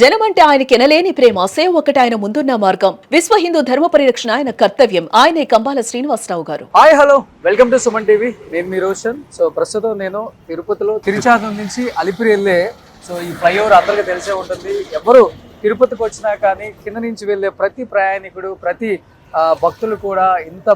జనమంటే ఆయనకి ఎనలేని ప్రేమ, సేవ ఒకటి ఆయన ముందున్న మార్గం. విశ్వ హిందూ ధర్మ పరిరక్షణ ఆయన కర్తవ్యం. ఆయనే కంబాల శ్రీనివాసరావు గారు. Hi hello, welcome to Suman TV. నేను మీ రోషన్. సో ప్రస్తుతం నేను తిరుపతిలో తిరుచానూరు నుంచి అలిపిరి వెళ్ళే ఈ ఫ్లైఓవర్ అందరికీ తెలిసే ఉంటుంది. ఎవరు తిరుపతికి వచ్చినా కానీ కింద నుంచి వెళ్ళే ప్రతి ప్రయాణికుడు, ప్రతి భక్తులు కూడా ఇంత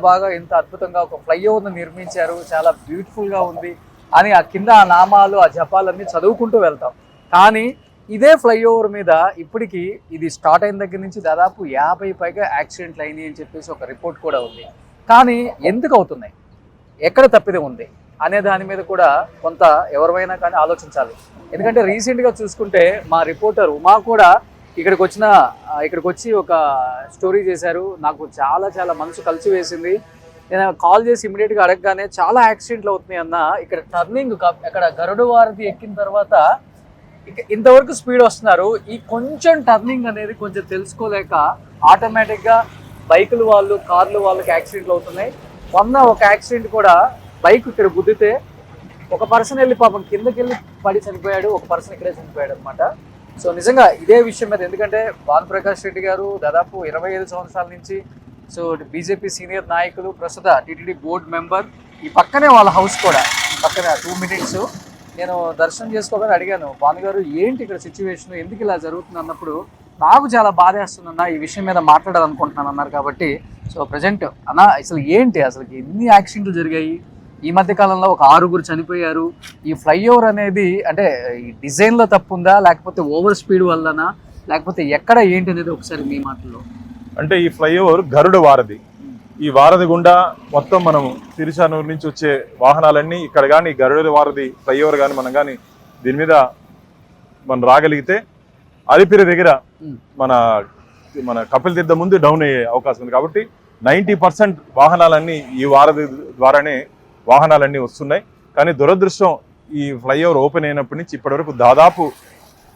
అద్భుతంగా ఒక ఫ్లైఓవర్ను నిర్మించారు, చాలా బ్యూటిఫుల్గా ఉంది అని ఆ కింద ఆ నామాలు, ఆ జపాలన్నీ చదువుకుంటూ వెళ్తాం. కానీ ఇదే ఫ్లైఓవర్ మీద ఇప్పటికీ ఇది స్టార్ట్ అయిన దగ్గర నుంచి దాదాపు 50 పైగా యాక్సిడెంట్లు అయినాయి అని చెప్పేసి ఒక రిపోర్ట్ కూడా ఉంది. కానీ ఎందుకు అవుతున్నాయి, ఎక్కడ తప్పిదం ఉంది అనే దాని మీద కూడా కొంత ఎవరైనా కానీ ఆలోచించాలి. ఎందుకంటే రీసెంట్గా చూసుకుంటే మా రిపోర్టర్ ఉమా కూడా ఇక్కడికి వచ్చి ఒక స్టోరీ చేశారు. నాకు చాలా మనసు కలిసి వేసింది. నేను కాల్ చేసి ఇమీడియట్గా అడగగానే చాలా యాక్సిడెంట్లు అవుతున్నాయి అన్న, ఇక్కడ టర్నింగ్ అక్కడ గరుడ వారధి ఎక్కిన తర్వాత ఇంతవరకు స్పీడ్ వస్తున్నారు, ఈ కొంచెం టర్నింగ్ అనేది కొంచెం తెలుసుకోలేక ఆటోమేటిక్గా బైకులు వాళ్ళు, కార్లు వాళ్ళకి యాక్సిడెంట్లు అవుతున్నాయి. మొన్న ఒక యాక్సిడెంట్ కూడా బైక్ ఇక్కడ గుద్దితే ఒక పర్సన్ వెళ్ళి పాపం కిందకి వెళ్ళి పడి చనిపోయాడు, ఒక పర్సన్ ఇక్కడే చనిపోయాడు అనమాట. సో నిజంగా ఇదే విషయం మీద, ఎందుకంటే భానుప్రకాష్ రెడ్డి గారు దాదాపు 25 సంవత్సరాల నుంచి బీజేపీ సీనియర్ నాయకులు, ప్రస్తుత టీటీడీ బోర్డు మెంబర్. ఈ పక్కనే వాళ్ళ హౌస్ కూడా, పక్కన 2 minutes నేను దర్శనం చేసుకోగానే అడిగాను, భానుగారు ఏంటి ఇక్కడ సిచ్యువేషన్, ఎందుకు ఇలా జరుగుతుంది అన్నప్పుడు నాకు చాలా బాధేస్తుందన్న, ఈ విషయం మీద మాట్లాడాలనుకుంటున్నాను అన్నారు. కాబట్టి సో ప్రజెంట్ అన్న అసలు ఎన్ని యాక్సిడెంట్లు జరిగాయి ఈ మధ్య కాలంలో, ఒక 6 చనిపోయారు. ఈ ఫ్లైఓవర్ అనేది అంటే ఈ డిజైన్లో తప్పు ఉందా, లేకపోతే ఓవర్ స్పీడ్ వల్లనా, లేకపోతే ఎక్కడ ఏంటి అనేది ఒకసారి మీ మాటల్లో. అంటే ఈ ఫ్లైఓవర్ గరుడ వారధి, ఈ వారధి గుండా మొత్తం మనం తిరుచానూరు నుంచి వచ్చే వాహనాలన్నీ ఇక్కడ కానీ గరుడ వారధి ఫ్లైఓవర్ కానీ మనం కానీ దీని మీద మనం రాగలిగితే అలిపిరి దగ్గర మన కపిల్ తీర్థం ముందు డౌన్ అయ్యే అవకాశం ఉంది. కాబట్టి 90% వాహనాలన్నీ ఈ వారధి ద్వారానే వాహనాలన్నీ వస్తున్నాయి. కానీ దురదృష్టం, ఈ ఫ్లైఓవర్ ఓపెన్ అయినప్పటి నుంచి ఇప్పటి వరకు దాదాపు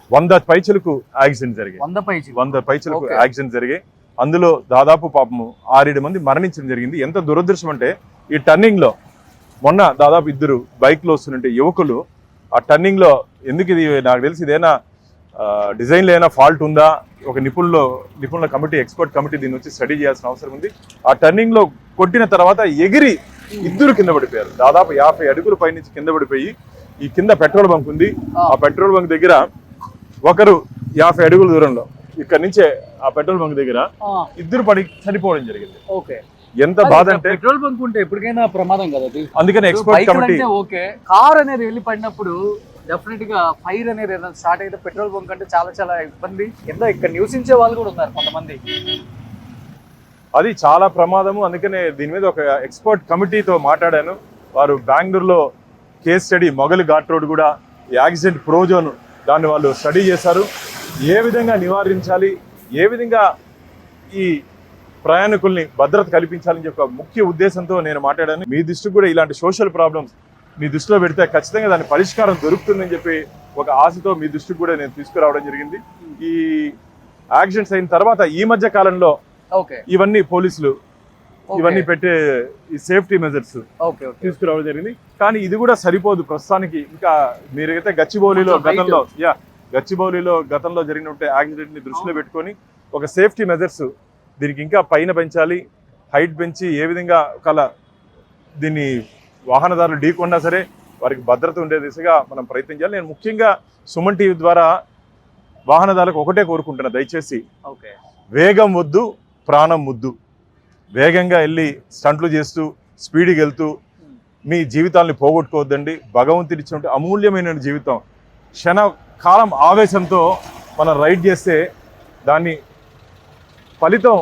100 పైచలకు యాక్సిడెంట్ జరిగాయి. 100 పైచలకు యాక్సిడెంట్ జరిగాయి. అందులో దాదాపు పాపము 6-7 మంది మరణించడం జరిగింది. ఎంత దురదృష్టం అంటే, ఈ టర్నింగ్లో మొన్న దాదాపు 2 బైక్లో వస్తుంటే యువకులు ఆ టర్నింగ్లో, ఎందుకు ఇది నాకు తెలిసి ఇదేనా డిజైన్లో ఏమైనా ఫాల్ట్ ఉందా, ఒక నిపుణుల కమిటీ, ఎక్స్పర్ట్ కమిటీ దీన్ని వచ్చి స్టడీ చేయాల్సిన అవసరం ఉంది. ఆ టర్నింగ్లో కొట్టిన తర్వాత ఎగిరి 2 కింద పడిపోయారు. దాదాపు 50 అడుగుల పైనుంచి కింద పడిపోయి, ఈ కింద పెట్రోల్ బంక్ ఉంది, ఆ పెట్రోల్ బంక్ దగ్గర ఒకరు 50 అడుగుల దూరంలో ఇక్కడ నుంచే ఆ పెట్రోల్ బంక్ దగ్గర 2 పడి చనిపోవడం జరిగింది. ఓకే, ఎంత బాధ అంటే, పెట్రోల్ బంక్ ఉంటే ఎప్పటికైనా ప్రమాదం కదా. అందుకని ఎక్స్పర్ట్ కమిటీ ఓకే, కార్ అనేది వెళ్ళి పడినప్పుడు డెఫినెట్ గా ఫైర్ అనేది ఏదైనా స్టార్ట్ అయితే పెట్రోల్ బంక్ అంటే చాలా ఇబ్బంది. ఇక్కడ నివసించే వాళ్ళు కూడా ఉన్నారు కొంతమంది, అది చాలా ప్రమాదము. అందుకనే దీని మీద ఒక ఎక్స్పర్ట్ కమిటీతో మాట్లాడాను. వారు బెంగళూరులో కేస్ స్టడీ, మొగలి ఘాట్ రోడ్ కూడా యాక్సిడెంట్ ప్రోజోన్, దాన్ని వాళ్ళు స్టడీ చేశారు. ఏ విధంగా నివారించాలి, ఏ విధంగా ఈ ప్రయాణికుల్ని భద్రత కల్పించాలని చెప్పి ముఖ్య ఉద్దేశంతో నేను మాట్లాడాను. మీ దృష్టికి కూడా ఇలాంటి సోషల్ ప్రాబ్లమ్స్ మీ దృష్టిలో పెడితే ఖచ్చితంగా దాని పరిష్కారం దొరుకుతుందని చెప్పి ఒక ఆశతో మీ దృష్టికి కూడా నేను తీసుకురావడం జరిగింది. ఈ యాక్సిడెంట్స్ అయిన తర్వాత ఈ మధ్య కాలంలో ఇవన్నీ పోలీసులు ఇవన్నీ పెట్టే ఈ సేఫ్టీ మెజర్స్ తీసుకురావడం జరిగింది. కానీ ఇది కూడా సరిపోదు ప్రస్తుతానికి. ఇంకా మీరైతే గచ్చిబౌలిలో గతంలో జరిగిన యాక్సిడెంట్ ని దృష్టిలో పెట్టుకొని ఒక సేఫ్టీ మెజర్స్ దీనికి ఇంకా పైన పెంచాలి, హైట్ పెంచి ఏ విధంగా దీన్ని వాహనదారులు ఢీకొన్నా సరే వారికి భద్రత ఉండే దిశగా మనం ప్రయత్నం చేయాలి. నేను ముఖ్యంగా సుమన్ టీవీ ద్వారా వాహనదారులకు ఒకటే కోరుకుంటున్నా, దయచేసి వేగం వద్దు, ప్రాణం ముద్దు. వేగంగా వెళ్ళి స్టంట్లు చేస్తూ స్పీడ్కి వెళ్తూ మీ జీవితాలని పోగొట్టుకోవద్దండి. భగవంతుడి ఇచ్చినట్టు అమూల్యమైన జీవితం, క్షణకాలం ఆవేశంతో మనం రైడ్ చేస్తే దాన్ని ఫలితం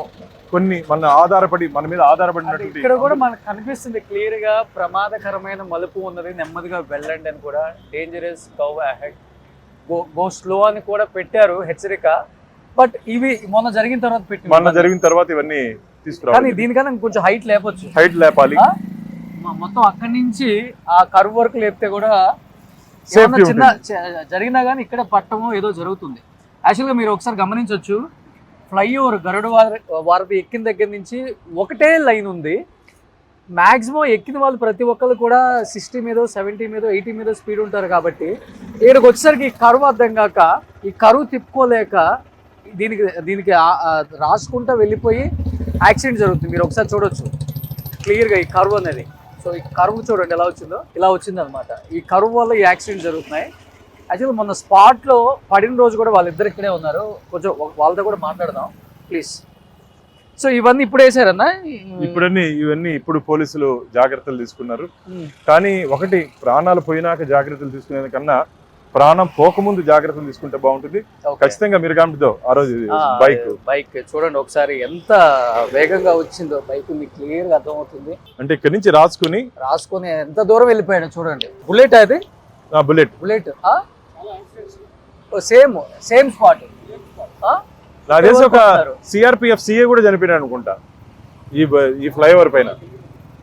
మన మీద ఆధారపడినట్టు. ఇక్కడ కూడా మనకు కనిపిస్తుంది క్లియర్ గా, ప్రమాదకరమైన మలుపు ఉన్నది, నెమ్మదిగా వెళ్ళండి అని కూడా, dangerous go ahead, go slow అని కూడా పెట్టారు హెచ్చరిక. బట్ ఇవి మొన్న జరిగిన తర్వాత ఇవన్నీ తీసుకురావాలి. దీనికన్నా కొంచెం హైట్ లేపాలి. మొత్తం అక్కడి నుంచి ఆ కర్వ్ వరకు లేపితే కూడా చిన్న జరిగినా కానీ ఇక్కడ పట్టము ఏదో జరుగుతుంది. యాక్చువల్గా మీరు ఒకసారి గమనించవచ్చు, ఫ్లైఓవర్ గరుడ వారధి ఎక్కిన దగ్గర నుంచి ఒకటే లైన్ ఉంది. మాక్సిమం ఎక్కిన వాళ్ళు ప్రతి ఒక్కరు కూడా 60 మీద 70 మీద 80 మీద స్పీడ్ ఉంటారు కాబట్టి ఇక్కడికి వచ్చేసరికి ఈ కరువు అర్థం కాక ఈ కరువు తిప్పుకోలేక దీనికి రాసుకుంటా వెళ్ళిపోయి యాక్సిడెంట్ జరుగుతుంది. మీరు ఒకసారి చూడొచ్చు క్లియర్గా ఈ కరువు అనేది. సో ఈ కరువు చూడండి ఎలా వచ్చిందో, ఇలా వచ్చింది అనమాట. ఈ కరువు వల్ల ఈ యాక్సిడెంట్ జరుగుతున్నాయి. యాక్చువల్లీ మొన్న స్పాట్లో పడిన రోజు కూడా వాళ్ళిద్దరు ఇక్కడే ఉన్నారు. కొంచెం వాళ్ళతో కూడా మాట్లాడదాం ప్లీజ్. సో ఇవన్నీ ఇప్పుడు వేసారన్నా? ఇవన్నీ ఇప్పుడు పోలీసులు జాగ్రత్తలు తీసుకున్నారు. కానీ ఒకటి, ప్రాణాలు పోయినాక జాగ్రత్తలు తీసుకునే కన్నా ప్రాణం పోకముందు జాగ్రత్తలు తీసుకుంటే బాగుంటుంది. ఖచ్చితంగా మీరు గమనితో ఆ రోజు బైక్ చూడండి ఒకసారి ఎంత వేగంగా వచ్చిందో బైక్, మీకు క్లియర్ గా అర్థమవుతుంది. అంటే ఇక్కడ నుంచి రాసుకొని ఎంత దూరం వెళ్ళిపోయాడు చూడండి. బుల్లెట్ అది? Bullet same spot. నాకు తెలిసి ఒక సిఆర్పిఎఫ్ సిఏ కూడా చనిపోయాడు అనుకుంటా ఈ ఫ్లైఓవర్ పైన.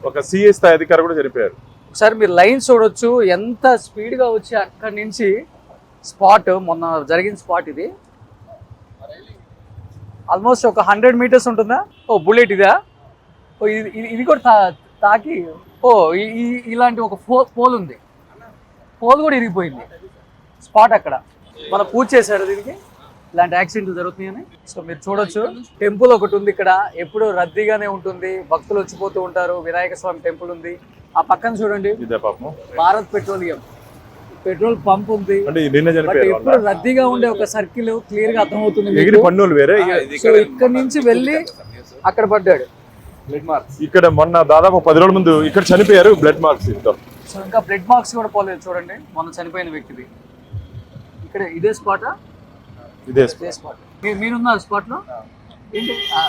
ఒక సిఏ స్థాయి అధికారి కూడా చనిపోయారు. ఒకసారి మీరు లైన్ చూడొచ్చు ఎంత స్పీడ్ గా వచ్చి అక్కడి నుంచి స్పాట్, మొన్న జరిగిన స్పాట్ ఇది ఆల్మోస్ట్ ఒక 100 మీటర్స్ ఉంటుందా? ఓ బుల్లెట్ ఇదా? ఓ ఇది కూడా తాకి ఇలాంటి ఒక పోల్ ఉంది, పోల్ కూడా ఇరిగిపోయింది స్పాట్. అక్కడ మన పూజ చేశారు దీనికి, ఇలాంటి యాక్సిడెంట్లు జరుగుతున్నాయని. సో మీరు చూడొచ్చు టెంపుల్ ఒకటి ఉంది ఇక్కడ, ఎప్పుడు రద్దీగానే ఉంటుంది, భక్తులు వచ్చిపోతూ ఉంటారు. వినాయక స్వామి టెంపుల్ ఉంది. ఆ పక్కన చూడండి భారత్ పెట్రోల్ పంప్ ఉంది. ఎప్పుడు రద్దీగా ఉండే ఒక సర్కిల్ క్లియర్ గా అర్థమవుతుంది. సో ఇక్కడ నుంచి వెళ్ళి అక్కడ పడ్డాడు. ఇక్కడ మొన్న దాదాపు 10 రోజుల ముందు ఇక్కడ చనిపోయారు బ్లడ్ మార్క్స్. సో ఇంకా బ్లడ్ మార్క్స్ కూడా పోలేదు చూడండి మొన్న చనిపోయిన వ్యక్తిది. ఇక్కడ ఇదే స్పాటా? ఇదే స్పాట్. మీరున్నారు స్పాట్ లో?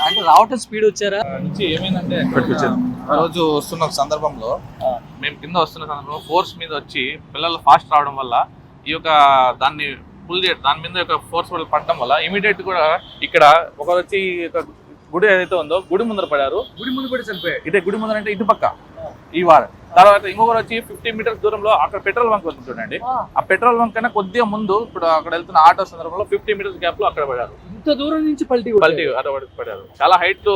అంటే రావటం స్పీడ్ వచ్చారా నుంచి ఏమైందంటే ఆ రోజు వస్తున్న సందర్భంలో మేము కింద వస్తున్న సందర్భంలో ఫోర్స్ మీద వచ్చి పిల్లలు ఫాస్ట్ రావడం వల్ల ఈ యొక్క దాన్ని పుల్ చేయడం, దాని మీద ఒక ఫోర్స్ పడడం వల్ల ఇమీడియట్ కూడా ఇక్కడ ఒకరు వచ్చి గుడి ఏదైతే ఉందో గుడి ముందర పడారు. గుడి ముందు కూడా చనిపోయారు. ఇదే గుడి ముందర అంటే ఇటు పక్క ఈ వారం. తర్వాత ఇంకొకరు వచ్చి 50 మీటర్స్ దూరంలో అక్కడ పెట్రోల్ బంక్ ఉంటుందండి. ఆ పెట్రోల్ బంక్ కన్నా కొద్దిగా ముందు ఇప్పుడు అక్కడ వెళ్తున్న ఆటో సందర్భంలో 50 మీటర్స్ గ్యాప్ లో అక్కడ పడారు. ఇంత దూరం నుంచి పల్టీ అక్కడ పడారు. చాలా హైట్,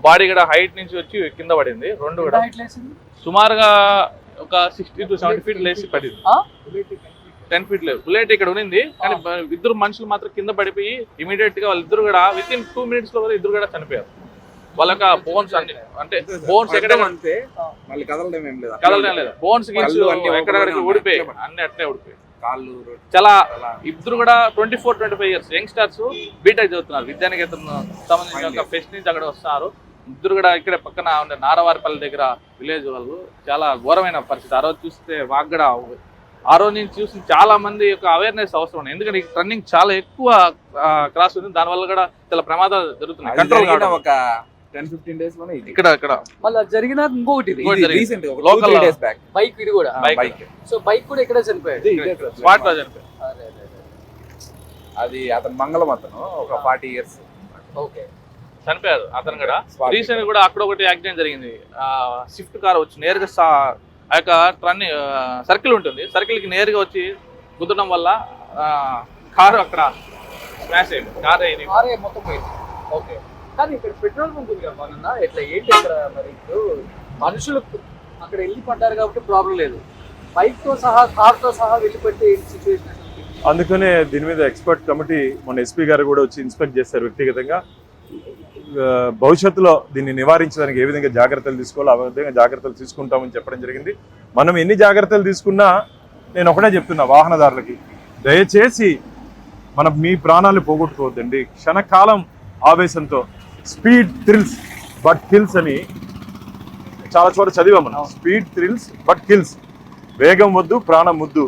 బాడీ కూడా హైట్ నుంచి వచ్చి కింద పడింది. రెండు కూడా సుమారుగా ఒక 60 to 70 ఫీట్ లేచి పడింది. 10 ఫీట్ లేదు బుల్లెట్ ఇక్కడ ఉన్నింది. కానీ ఇద్దరు మనుషులు మాత్రం కింద పడిపోయి ఇమీడియట్ గా వాళ్ళిద్దరు కూడా విత్ ఇన్ 2 minutes లో ఇద్దరు కూడా చనిపోయారు. వాళ్ళకి బోన్స్ అన్ని అంటే బోన్స్ ఎక్కడ కదలడం లేదు. బోన్స్ ఎక్కడెక్కడికి ఊడిపోయి అన్ని అట్లే ఊడిపోయి కాళ్ళు. చాలా ఇద్దరు కూడా 24-25 years యంగ్స్టర్స్ బీటెక్ చదువుతున్నారు. విద్యానికేతన్ సంబంధించిన ఒక ఫెస్ట్ నుంచి అక్కడ వస్తున్నారు. ఇద్దరు కూడా ఇక్కడ పక్కన ఉండే నారవారిపల్లి దగ్గర విలేజ్ వాళ్ళు. చాలా ఘోరమైన పరిస్థితి. ఆ రోజు చూస్తే మాకు కూడా ఆ రోజు నుంచి చూసి చాలా మంది యొక్క అవేర్నెస్ అవసరం ఉంది. ఎందుకంటే రన్నింగ్ చాలా ఎక్కువ క్రాస్ ఉంది. దానివల్ల కూడా చాలా ప్రమాదాలు జరుగుతున్నాయి. కంట్రోల్ కావడం ఒక 10-15 days లోనే ఇక్కడ మళ్ళీ జరిగిన ఇంకొకటి లోకల్ బైక్, ఇది కూడా బైక్. సో బైక్ కూడా ఇక్కడ చనిపోయాడు. స్పాట్ లో చనిపోయాడు. అది అతను మంగళం, అతను ఒక 40 years చనిపోయారు. అతను కూడా రీసెంట్ కూడా అక్కడ ఒకటి యాక్సిడెంట్ జరిగింది. స్విఫ్ట్ కార్ వచ్చి నేరుగా ఆ యొక్క సర్కిల్ ఉంటుంది, సర్కిల్ కి నేరుగా వచ్చి గుద్దడం వల్ల కారు అక్కడ స్మాష్ అయింది. కారే మొత్తం పోయింది. ఓకే. కానీ ఇక్కడ పెట్రోల్ బంక్ ఉంది కదా మన, ఇట్లా ఏంటి అక్కడ మరి ఇప్పుడు మనుషులు అక్కడ వెళ్ళి పడ్డారు కాబట్టి ప్రాబ్లం లేదు. బైక్ తో సహా కార్ తో సహా వెళ్ళిపెట్టే సిచ్యువేషన్. అందుకనే దీని మీద ఎక్స్పర్ట్ కమిటీ మన ఎస్పీ గారు కూడా వచ్చి ఇన్స్పెక్ట్ చేస్తారు వ్యక్తిగతంగా. భవిష్యత్తులో దీన్ని నివారించడానికి ఏ విధంగా జాగ్రత్తలు తీసుకోవాలో ఆ విధంగా జాగ్రత్తలు తీసుకుంటామని చెప్పడం జరిగింది. మనం ఎన్ని జాగ్రత్తలు తీసుకున్నా నేను ఒకటే చెప్తున్నా వాహనదారులకి, దయచేసి మనం మీ ప్రాణాలు పోగొట్టుకోవద్దండి. క్షణకాలం ఆవేశంతో స్పీడ్ థ్రిల్స్ బట్ కిల్స్ అని చాలా చోట చదివాం మనం. Speed thrills but kills. వేగం వద్దు, ప్రాణం వద్దు.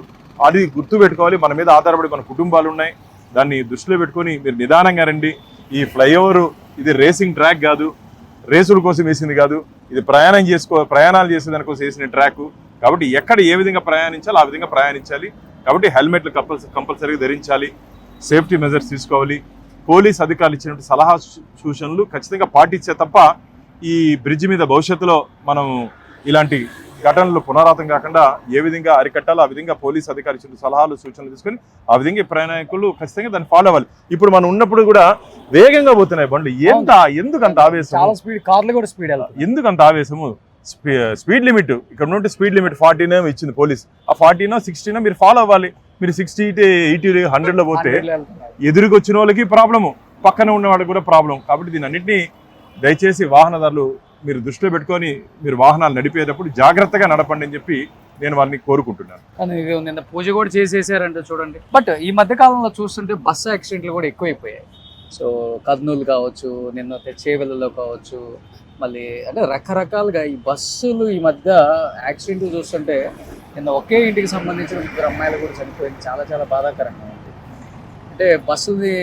అది గుర్తు పెట్టుకోవాలి. మన మీద ఆధారపడి మన కుటుంబాలు ఉన్నాయి. దాన్ని దృష్టిలో పెట్టుకొని మీరు నిదానంగా రండి. ఈ ఫ్లైఓవర్ ఇది రేసింగ్ ట్రాక్ కాదు, రేసుల కోసం వేసింది కాదు. ఇది ప్రయాణాలు చేసే దానికోసం వేసిన ట్రాక్. కాబట్టి ఎక్కడ ఏ విధంగా ప్రయాణించాలో ఆ విధంగా ప్రయాణించాలి. కాబట్టి హెల్మెట్లు కంపల్సరీగా ధరించాలి. సేఫ్టీ మెజర్స్ తీసుకోవాలి. పోలీస్ అధికారులు ఇచ్చినటువంటి సలహా సూచనలు ఖచ్చితంగా పాటించే తప్ప ఈ బ్రిడ్జ్ మీద భవిష్యత్తులో మనం ఇలాంటి ఘటనలు పునరావృతం కాకుండా ఏ విధంగా అరికట్టాలో ఆ విధంగా పోలీస్ అధికారులు ఇచ్చిన సలహాలు సూచనలు తీసుకొని ఆ విధంగా ప్రయాణికులు ఖచ్చితంగా దాన్ని ఫాలో అవ్వాలి. ఇప్పుడు మనం ఉన్నప్పుడు కూడా వేగంగా పోతున్నాయి బండ్లు. ఎందుకు అంత ఆవేశం? చాలా స్పీడ్, కార్లు కూడా స్పీడ్. ఎందుకు అంత ఆవేశము? స్పీడ్ లిమిట్ ఇక్కడ నుండి స్పీడ్ లిమిట్ 40 ఇచ్చింది పోలీస్. ఆ 40 60 మీరు ఫాలో అవ్వాలి. మీరు 60 80 100లో పోతే ఎదురుకు వచ్చిన వాళ్ళకి ప్రాబ్లము, పక్కన ఉన్న వాళ్ళకి కూడా ప్రాబ్లం. కాబట్టి దీని అన్నింటినీ దయచేసి వాహనదారులు మీరు దృష్టిలో పెట్టుకొని మీరు వాహనాలు నడిపేటప్పుడు జాగ్రత్తగా నడపండి అని చెప్పి నేను వారిని కోరుకుంటున్నాను. కానీ నిన్న పూజ కూడా చేసేసారంటే చూడండి. బట్ ఈ మధ్య కాలంలో చూస్తుంటే బస్సు యాక్సిడెంట్లు కూడా ఎక్కువైపోయాయి. సో కర్నూలు కావచ్చు, నిన్న చేవెళ్ళలో కావచ్చు, మళ్ళీ అంటే రకరకాలుగా ఈ బస్సులు ఈ మధ్య యాక్సిడెంట్లు చూస్తుంటే నిన్న ఒకే ఇంటికి సంబంధించిన 2 అమ్మాయిలు కూడా చనిపోయింది. చాలా చాలా బాధాకరంగా ఉంది. అంటే బస్సుని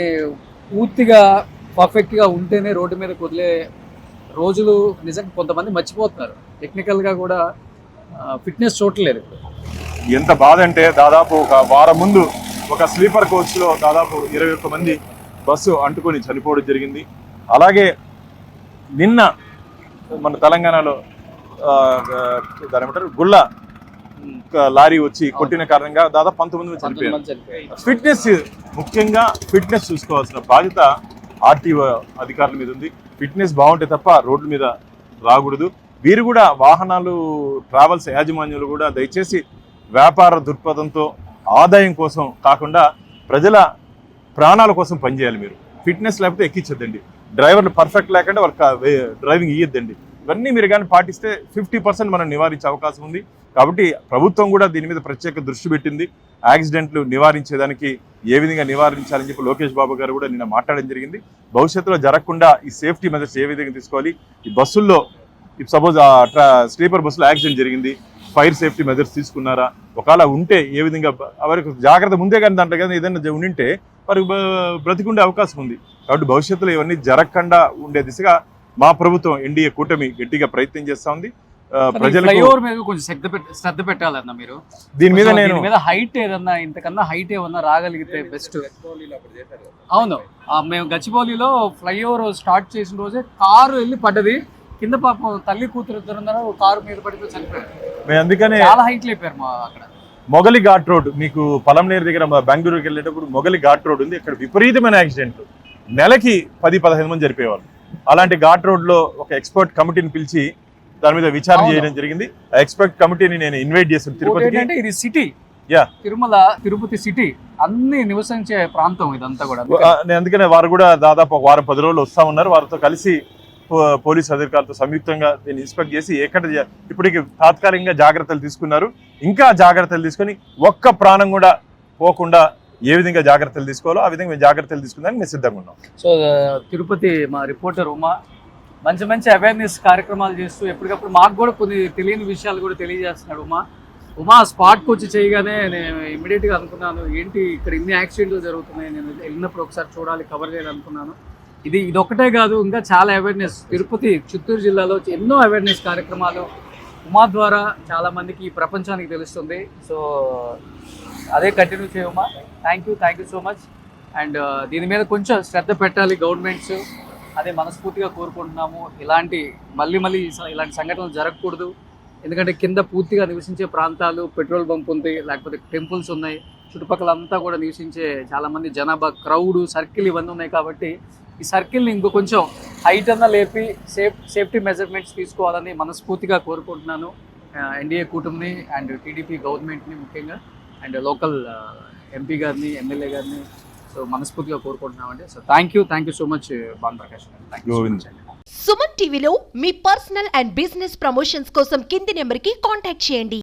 పూర్తిగా పర్ఫెక్ట్గా ఉంటేనే రోడ్డు మీద వదిలే రోజులు నిజంగా కొంతమంది మర్చిపోతున్నారు. టెక్నికల్గా కూడా ఫిట్నెస్ చూడలేదు. ఎంత బాధ అంటే దాదాపు ఒక వారం ముందు ఒక స్లీపర్ కోచ్లో దాదాపు 21 మంది బస్సు అంటుకొని చనిపోవడం జరిగింది. అలాగే నిన్న మన తెలంగాణలో దాని ఏమంటారు గుళ్ళ లారీ వచ్చి కొట్టిన కారణంగా దాదాపు 19 మంది చనిపోయారు. ఫిట్నెస్ ముఖ్యంగా ఫిట్నెస్ చూసుకోవాల్సిన బాధ్యత ఆర్టీఓ అధికారుల మీద ఉంది. ఫిట్నెస్ బాగుంటే తప్ప రోడ్ల మీద రాకూడదు. వీరు కూడా వాహనాలు ట్రావెల్స్ యాజమాన్యులు కూడా దయచేసి వ్యాపార దృక్పథంతో ఆదాయం కోసం కాకుండా ప్రజల ప్రాణాల కోసం పనిచేయాలి. మీరు ఫిట్నెస్ లేకపోతే ఎక్కించద్దండి. డ్రైవర్లు పర్ఫెక్ట్ లేకుండా వాళ్ళకి డ్రైవింగ్ ఇయ్యద్దండి. ఇవన్నీ మీరు కానీ పాటిస్తే 50% మనం నివారించే అవకాశం ఉంది. కాబట్టి ప్రభుత్వం కూడా దీని మీద ప్రత్యేక దృష్టి పెట్టింది. యాక్సిడెంట్లు నివారించేదానికి ఏ విధంగా నివారించాలని చెప్పి లోకేష్ బాబు గారు కూడా నిన్న మాట్లాడడం జరిగింది. భవిష్యత్తులో జరగకుండా ఈ సేఫ్టీ మెజర్స్ ఏ విధంగా తీసుకోవాలి, ఈ బస్సుల్లో సపోజ్ స్లీపర్ బస్సులో యాక్సిడెంట్ జరిగింది, ఫైర్ సేఫ్టీ మెజర్స్ తీసుకున్నారా, ఒకవేళ ఉంటే ఏ విధంగా వారికి జాగ్రత్త ముందే కానీ దాంట్లో కానీ ఏదైనా ఉండింటే వారికి బ్రతికుండే అవకాశం ఉంది. కాబట్టి భవిష్యత్తులో ఇవన్నీ జరగకుండా ఉండే దిశగా మా ప్రభుత్వం ఎన్డీఏ కూటమి గట్టిగా ప్రయత్నం చేస్తా ఉంది. ప్రజలకు కొంచెం శ్రద్ధ పెట్టాలన్న మీరు దీని మీద నేను హైట్ ఏదన్నా ఇంతకన్నా హైట్ ఏమన్నా రాగలిగితే బెస్ట్. అవును, మేము గచ్చిబౌలిలో ఫ్లైఓవర్ స్టార్ట్ చేసిన రోజే కారు వెళ్ళి పడ్డది కింద. పాపం తల్లి కూతురు కారు మీద పడిపోయి చనిపోయారు. మేము అందుకనే చాలా హైట్ లేపారు మా అక్కడ. మొగలి ఘాట్ రోడ్ మీకు పలంనేరు దగ్గర బెంగళూరుకి వెళ్ళేటప్పుడు మొగలి ఘాట్ రోడ్ ఉంది. ఇక్కడ విపరీతమైన యాక్సిడెంట్, నెలకి 10-15 మంది జరిపేవాళ్ళు. అలాంటి ఘాట్ రోడ్ లో ఒక ఎక్స్పర్ట్ కమిటీని పిలిచి దాని మీద విచారణ చేయడం జరిగింది. ఆ ఎక్స్పర్ట్ కమిటీని నేను ఇన్వైట్ చేశాను తిరుపతికి. అంటే ఇది సిటీ, తిరుపతి సిటీ అన్ని నివసించే ప్రాంతం ఇదంతా కూడా. అందుకనే వారు కూడా దాదాపు 1 వారం 10 రోజులు వస్తా ఉన్నారు. వారితో కలిసి పోలీసు అధికారులతో సంయుక్తంగా దీన్ని ఇన్స్పెక్ట్ చేసి ఎక్కడ ఇప్పటికి తాత్కాలికంగా జాగ్రత్తలు తీసుకున్నారు. ఇంకా జాగ్రత్తలు తీసుకొని ఒక్క ప్రాణం కూడా పోకుండా ఏ విధంగా జాగ్రత్తలు తీసుకోవాలో ఆ విధంగా మేము జాగ్రత్తలు తీసుకుందానికి మేము సిద్ధంగా ఉన్నాం. సో తిరుపతి మా రిపోర్టర్ ఉమా మంచి మంచి అవేర్నెస్ కార్యక్రమాలు చేస్తూ ఎప్పటికప్పుడు మాకు కూడా కొన్ని తెలియని విషయాలు కూడా తెలియజేస్తున్నాడు. ఉమా స్పాట్కి వచ్చి చేయగానే నేను ఇమ్మీడియట్గా అనుకున్నాను, ఏంటి ఇక్కడ ఇన్ని యాక్సిడెంట్లు జరుగుతున్నాయి, నేను వెళ్ళినప్పుడు ఒకసారి చూడాలి, కవర్ చేయాలి అనుకున్నాను. ఇది ఒక్కటే కాదు, ఇంకా చాలా అవేర్నెస్ తిరుపతి చిత్తూరు జిల్లాలో ఎన్నో అవేర్నెస్ కార్యక్రమాలు ఉమా ద్వారా చాలా మందికి ప్రపంచానికి తెలుస్తుంది. సో అదే కంటిన్యూ చేయమా. Thank you so much. And దీని మీద కొంచెం శ్రద్ధ పెట్టాలి గవర్నమెంట్స్, అదే మనస్ఫూర్తిగా కోరుకుంటున్నాము. మళ్ళీ ఇలాంటి సంఘటనలు జరగకూడదు. ఎందుకంటే కింద పూర్తిగా నివసించే ప్రాంతాలు, పెట్రోల్ బంక్ ఉంది, లేకపోతే టెంపుల్స్ ఉన్నాయి, చుట్టుపక్కల అంతా కూడా నివసించే చాలామంది జనాభా, క్రౌడ్, సర్కిల్ ఇవన్నీ ఉన్నాయి. కాబట్టి ఈ సర్కిల్ని ఇంకో కొంచెం హైట్ అన్నా లేపి సేఫ్టీ మెజర్మెంట్స్ తీసుకోవాలని మనస్ఫూర్తిగా కోరుకుంటున్నాను. ఎన్డీఏ కూటమిని అండ్ టీడీపీ గవర్నమెంట్ని ముఖ్యంగా అండ్ లోకల్ ఎంపీ గారిని, ఎమ్మెల్యే గారిని సో మనస్ఫూర్తిగా కోరుకుంటున్నామండి. So thank you so much Bhanu Prakash గారు. సుమన్ టీవీలో మీ పర్సనల్ అండ్ బిజినెస్ ప్రమోషన్స్ కోసం కింది నెంబర్కి కాంటాక్ట్ చేయండి.